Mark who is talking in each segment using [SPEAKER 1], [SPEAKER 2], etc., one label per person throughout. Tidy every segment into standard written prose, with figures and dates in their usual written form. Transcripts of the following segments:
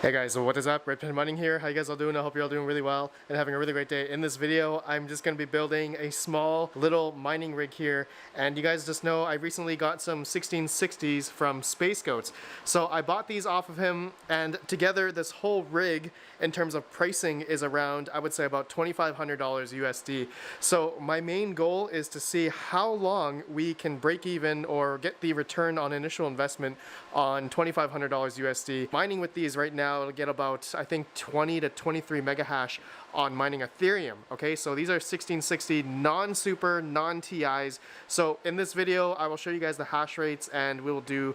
[SPEAKER 1] Hey guys, so what is up? Red Pen Mining here. How you guys all doing? I hope you're all doing really well and having a really great day. In this video, I'm just going to be building a small little mining rig here. And you guys just know I recently got some 1660s from Space Goats. So I bought these off of him, and together this whole rig in terms of pricing is around, I would say, about $2,500 USD. So my main goal is to see how long we can break even or get the return on initial investment on $2,500 USD. Mining with these right now, it'll get about, I think, 20 to 23 mega hash on mining Ethereum. Okay, so these are 1660 non-super, non-TIs. So in this video, I will show you guys the hash rates, and we will do,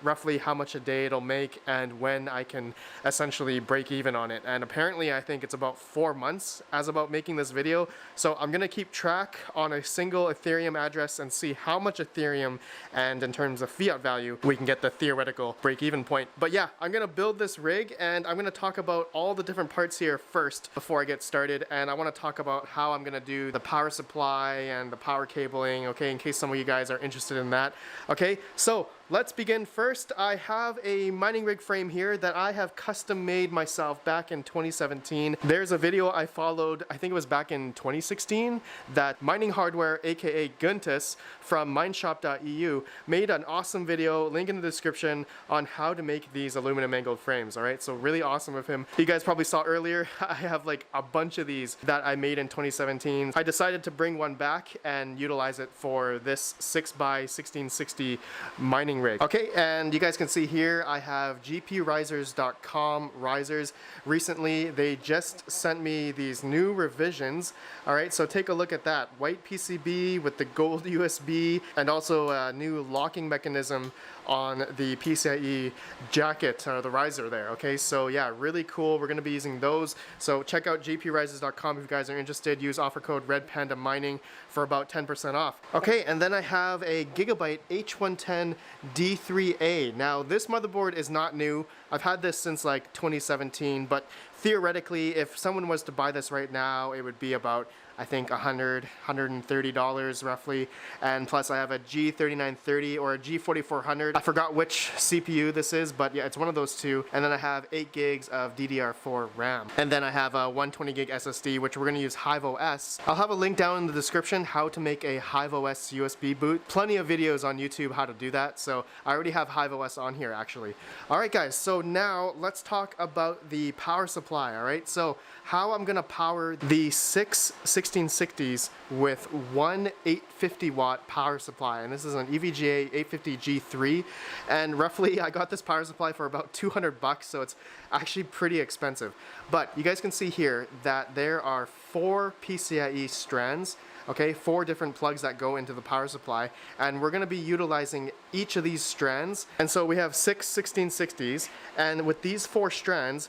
[SPEAKER 1] roughly how much a day it'll make and when I can essentially break even on it. And apparently, I think it's about 4 months as about making this video. So I'm gonna keep track on a single Ethereum address and see how much Ethereum and in terms of fiat value we can get the theoretical break-even point. But yeah, I'm gonna build this rig, and I'm gonna talk about all the different parts here first before I get started. And I want to talk about how I'm gonna do the power supply and the power cabling, okay, in case some of you guys are interested in that. Okay, so let's begin. First, I have a mining rig frame here that I have custom made myself back in 2017. There's a video I followed, I think it was back in 2016, that Mining Hardware, aka Guntus from mineshop.eu, made an awesome video, link in the description, on how to make these aluminum angled frames. All right, so really awesome of him. You guys probably saw earlier, I have like a bunch of these that I made in 2017. I decided to bring one back and utilize it for this 6x1660 mining rig. Okay, and you guys can see here I have gprisers.com risers. Recently they just sent me these new revisions. All right, so take a look at that. White PCB with the gold USB, and also a new locking mechanism on the PCIe jacket, or the riser there. Okay, so yeah, really cool. We're going to be using those. So check out gprisers.com if you guys are interested. Use offer code RedPandaMining for about 10% off. Okay, and then I have a Gigabyte H110 D3A. Now this motherboard is not new. I've had this since like 2017, but theoretically, if someone was to buy this right now, it would be about, I think, $130 roughly. And plus I have a G3930 or a G4400. I forgot which CPU this is, but yeah, it's one of those two. And then I have 8 gigs of DDR4 RAM. And then I have a 120 gig SSD, which we're going to use HiveOS. I'll have a link down in the description how to make a HiveOS USB boot. Plenty of videos on YouTube how to do that. So I already have HiveOS on here actually. All right guys, so now let's talk about the power supply. All right, so how I'm gonna power the 6 1660s with one 850 watt power supply, and this is an EVGA 850G3, and roughly I got this power supply for about 200 bucks, so it's actually pretty expensive. But you guys can see here that there are 4 PCIe strands. Okay, 4 different plugs that go into the power supply, and we're going to be utilizing each of these strands. And so we have 6 1660s, and with these 4 strands,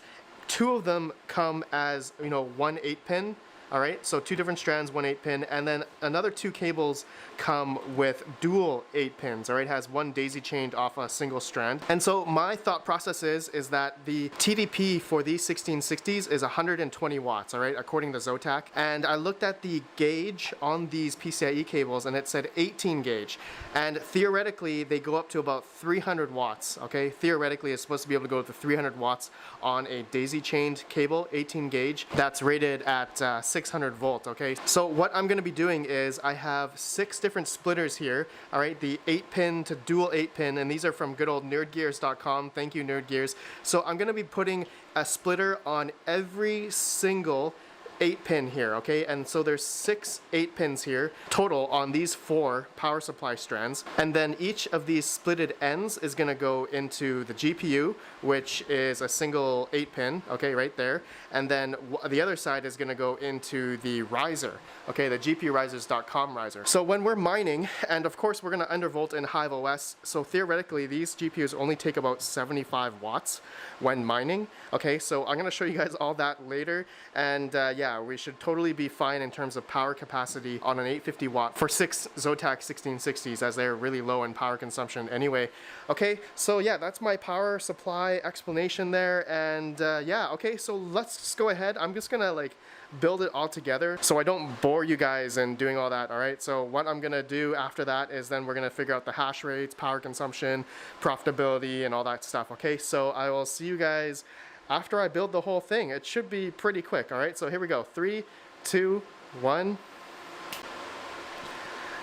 [SPEAKER 1] 2 of them come as, one 8-pin. All right, so 2 different strands, 1 8-pin, and then another 2 cables come with dual 8 pins. All right, has 1 daisy chained off a single strand. And so my thought process is that the TDP for these 1660s is 120 watts. All right, according to Zotac. And I looked at the gauge on these PCIe cables, and it said 18 gauge. And theoretically, they go up to about 300 watts. Okay, theoretically, it's supposed to be able to go to 300 watts on a daisy chained cable, 18 gauge. That's rated at 600 volt. Okay, so what I'm going to be doing is I have 6 different splitters here. All right, the 8-pin to dual 8-pin, and these are from good old nerdgears.com. Thank you, Nerdgears. So I'm going to be putting a splitter on every single 8-pin here, okay? And so there's 6 8-pins here total on these 4 power supply strands, and then each of these splitted ends is going to go into the GPU, which is a single 8-pin, okay, right there, and then the other side is going to go into the riser, okay, the gprisers.com riser. So when we're mining, and of course we're going to undervolt in HiveOS, so theoretically these GPUs only take about 75 watts when mining, okay? So I'm going to show you guys all that later, and yeah, we should totally be fine in terms of power capacity on an 850 watt for 6 Zotac 1660s, as they're really low in power consumption anyway. Okay, so yeah, that's my power supply explanation there, and yeah, okay, so let's just go ahead. I'm just gonna like build it all together so I don't bore you guys in doing all that. All right, so what I'm gonna do after that is then we're gonna figure out the hash rates, power consumption, profitability, and all that stuff. Okay, so I will see you guys after I build the whole thing. It should be pretty quick. All right, so here we go. 3, 2, 1.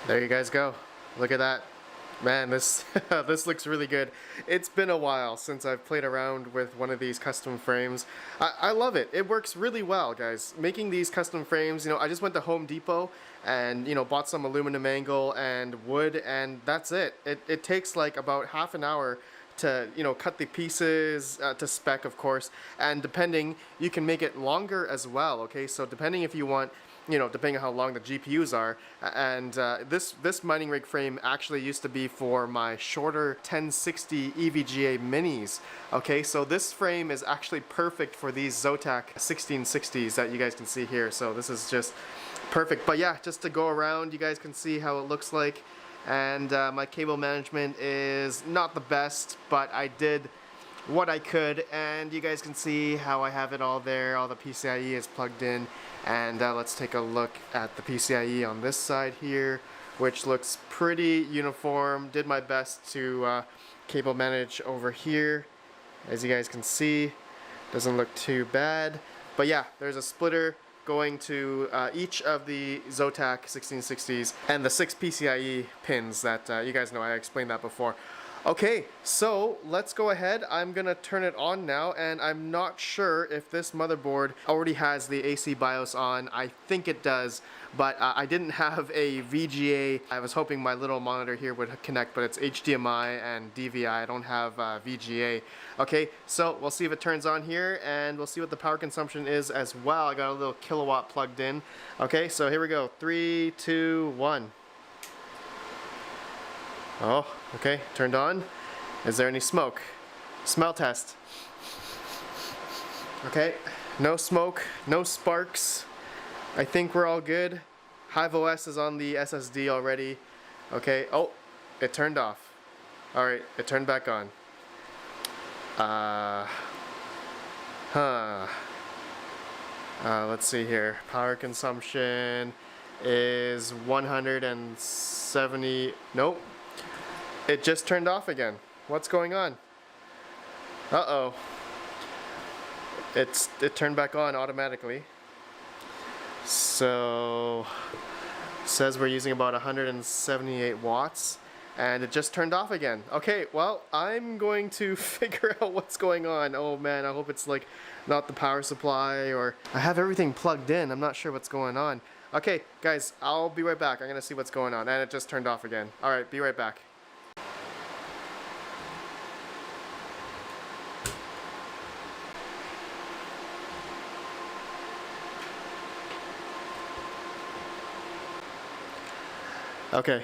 [SPEAKER 1] There you guys go. Look at that. Man, this this looks really good. It's been a while since I've played around with one of these custom frames. I love it. It works really well, guys. Making these custom frames, you know, I just went to Home Depot and, you know, bought some aluminum angle and wood, and that's it. It takes like about half an hour to, you know, cut the pieces to spec, of course, and depending, you can make it longer as well. Okay, so depending if you want, you know, depending on how long the GPUs are. And this mining rig frame actually used to be for my shorter 1060 EVGA minis. Okay, so this frame is actually perfect for these Zotac 1660s that you guys can see here. So this is just perfect. But yeah, just to go around, you guys can see how it looks like. And my cable management is not the best, but I did what I could, and you guys can see how I have it all there. All the PCIe is plugged in, and let's take a look at the PCIe on this side here, which looks pretty uniform. Did my best to cable manage over here. As you guys can see, doesn't look too bad. But yeah, there's a splitter going to each of the Zotac 1660s and the 6 PCIe pins that you guys know, I explained that before. Okay, so let's go ahead. I'm gonna turn it on now, and I'm not sure if this motherboard already has the AC BIOS on. I think it does, but I didn't have a VGA. I was hoping my little monitor here would connect, but it's HDMI and DVI. I don't have VGA. Okay, so we'll see if it turns on here, and we'll see what the power consumption is as well. I got a little kilowatt plugged in. Okay, so here we go. 3, 2, 1. Oh, okay, turned on. Is there any smoke? Smell test. Okay, no smoke, no sparks. I think we're all good. HiveOS is on the SSD already. Okay, oh, it turned off. Alright, it turned back on. Let's see here. Power consumption is 170, nope. It just turned off again. What's going on? Uh-oh. It turned back on automatically. So, it says we're using about 178 watts, and it just turned off again. Okay, well, I'm going to figure out what's going on. Oh man, I hope it's like not the power supply, or I have everything plugged in. I'm not sure what's going on. Okay, guys, I'll be right back. I'm gonna see what's going on, and it just turned off again. All right, be right back. Okay,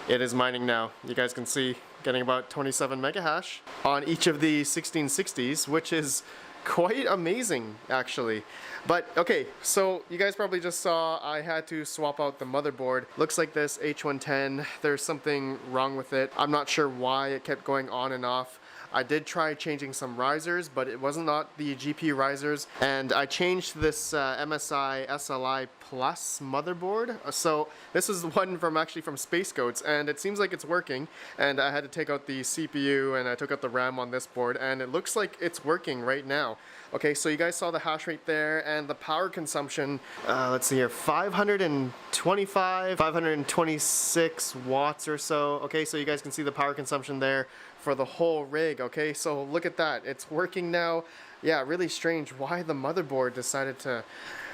[SPEAKER 1] it is mining now. You guys can see getting about 27 mega hash on each of the 1660s, which is quite amazing actually. But okay, so you guys probably just saw I had to swap out the motherboard. Looks like this H110, there's something wrong with it. I'm not sure why it kept going on and off. I did try changing some risers, but it wasn't not the GPU risers, and I changed this MSI SLI Plus motherboard. So this is the one from actually from Space Goats, and it seems like it's working, and I had to take out the CPU and I took out the RAM on this board, and it looks like it's working right now. Okay, so you guys saw the hash rate there, and the power consumption, let's see here, 526 watts or so. Okay, so you guys can see the power consumption there for the whole rig. Okay, so look at that, it's working now. Yeah, really strange why the motherboard decided to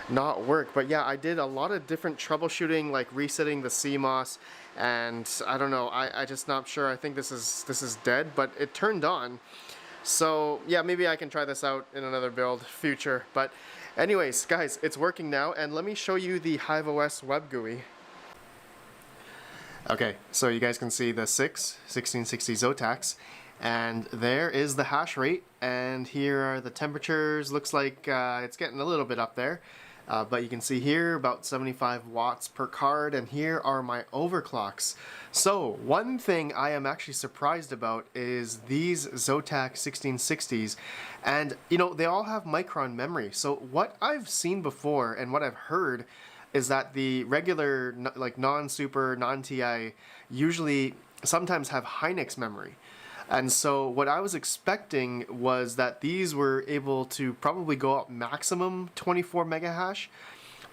[SPEAKER 1] not work, but yeah, I did a lot of different troubleshooting, like resetting the CMOS, and I don't know, I just not sure. I think this is dead, but it turned on. So yeah, maybe I can try this out in another build future. But anyways, guys, it's working now, and let me show you the HiveOS web GUI. Okay, so you guys can see the 1660 Zotacs, and there is the hash rate, and here are the temperatures. Looks like it's getting a little bit up there. But you can see here about 75 watts per card, and here are my overclocks. So one thing I am actually surprised about is these Zotac 1660s, and you know, they all have Micron memory. So what I've seen before and what I've heard is that the regular like non-super, non-TI usually sometimes have Hynix memory. And so what I was expecting was that these were able to probably go up maximum 24 mega hash,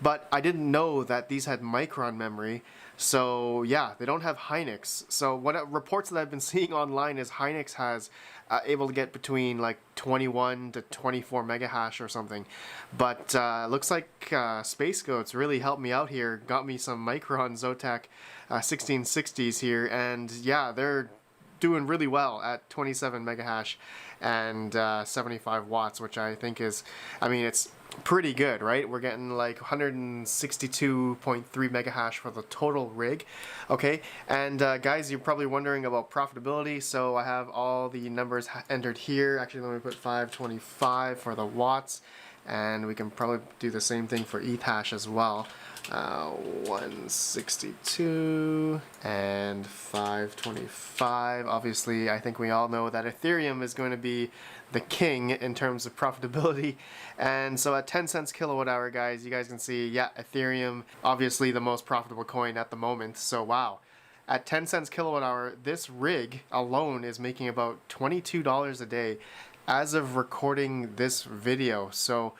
[SPEAKER 1] but I didn't know that these had micron memory. So yeah, they don't have Hynix. So what reports that I've been seeing online is Hynix has able to get between like 21 to 24 mega hash or something. But looks like Space Goats really helped me out here, got me some Micron Zotac 1660s here, and yeah, they're doing really well at 27 mega hash and 75 watts, which I think is, I mean, it's pretty good, right? We're getting like 162.3 mega hash for the total rig. Okay, and guys, you're probably wondering about profitability, so I have all the numbers entered here. Actually, let me put 525 for the watts, and we can probably do the same thing for ETH hash as well. 162 and 525. Obviously, I think we all know that Ethereum is going to be the king in terms of profitability, and so at 10 cents kilowatt hour, guys, you guys can see, yeah, Ethereum obviously the most profitable coin at the moment. So wow, at 10 cents kilowatt hour, this rig alone is making about $22 a day as of recording this video. So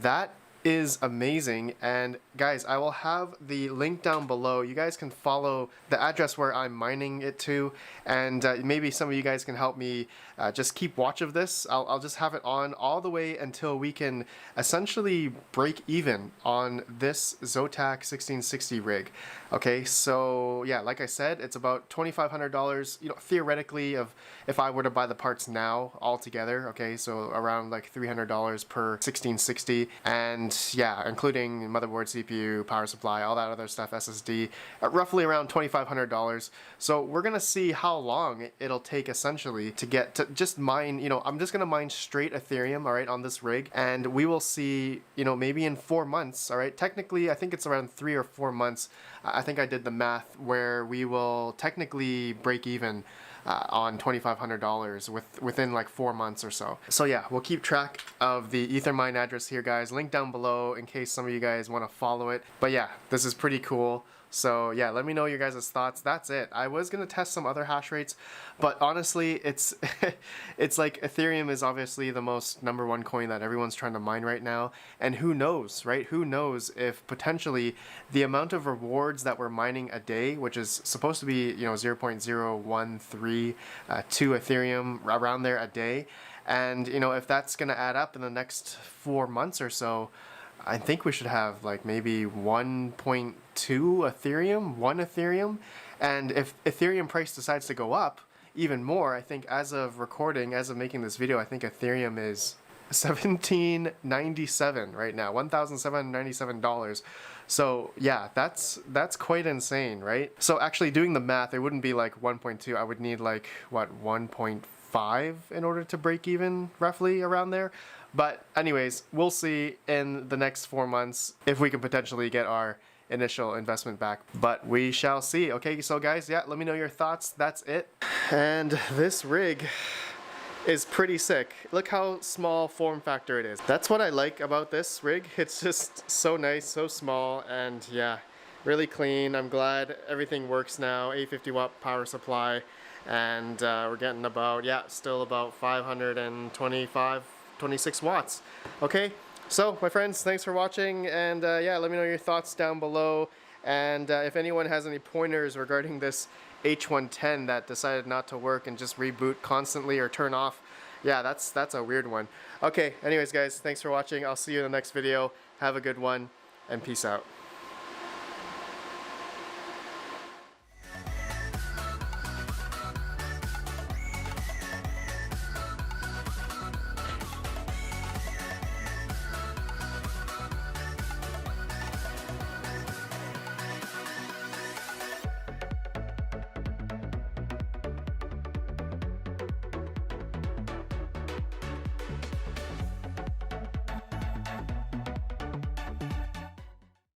[SPEAKER 1] that is amazing. And guys, I will have the link down below. You guys can follow the address where I'm mining it to, and maybe some of you guys can help me just keep watch of this. I'll just have it on all the way until we can essentially break even on this Zotac 1660 rig. Okay, so yeah, like I said, it's about $2,500, you know, theoretically, of if I were to buy the parts now all together. Okay, so around like $300 per 1660, and yeah, including motherboard, CPU, power supply, all that other stuff, SSD, at roughly around $2,500. So we're gonna see how long it'll take essentially to get to just mine, you know, I'm just gonna mine straight Ethereum, all right, on this rig, and we will see, you know, maybe in 4 months, all right, technically I think it's around 3 or 4 months. I think I did the math where we will technically break even on $2,500 within like 4 months or so. So yeah, we'll keep track of the Ethermine address here, guys. Link down below in case some of you guys want to follow it. But yeah, this is pretty cool. So yeah, let me know your guys' thoughts. That's it. I was gonna test some other hash rates, but honestly, it's it's like Ethereum is obviously the most #1 coin that everyone's trying to mine right now, and who knows, right? Who knows if potentially the amount of rewards that we're mining a day, which is supposed to be, you know, 0.013 to Ethereum, around there a day, and you know, if that's gonna add up in the next 4 months or so, I think we should have like maybe 1.2 Ethereum, 1 Ethereum. And if Ethereum price decides to go up even more, I think as of recording, as of making this video, I think Ethereum is $1,797 right now, $1,797. So yeah, that's quite insane, right? So actually doing the math, it wouldn't be like 1.2, I would need like, what, 1.5 in order to break even, roughly around there. But anyways, we'll see in the next 4 months if we can potentially get our initial investment back, but we shall see. Okay, so guys, yeah, let me know your thoughts. That's it. And this rig is pretty sick. Look how small form factor it is. That's what I like about this rig. It's just so nice, so small, and yeah, really clean. I'm glad everything works now. 850 watt power supply, and we're getting about, yeah, still about 26 watts. Okay, so my friends, thanks for watching, and yeah, let me know your thoughts down below, and if anyone has any pointers regarding this H110 that decided not to work and just reboot constantly or turn off, yeah, that's a weird one. Okay, anyways guys, thanks for watching. I'll see you in the next video. Have a good one, and peace out.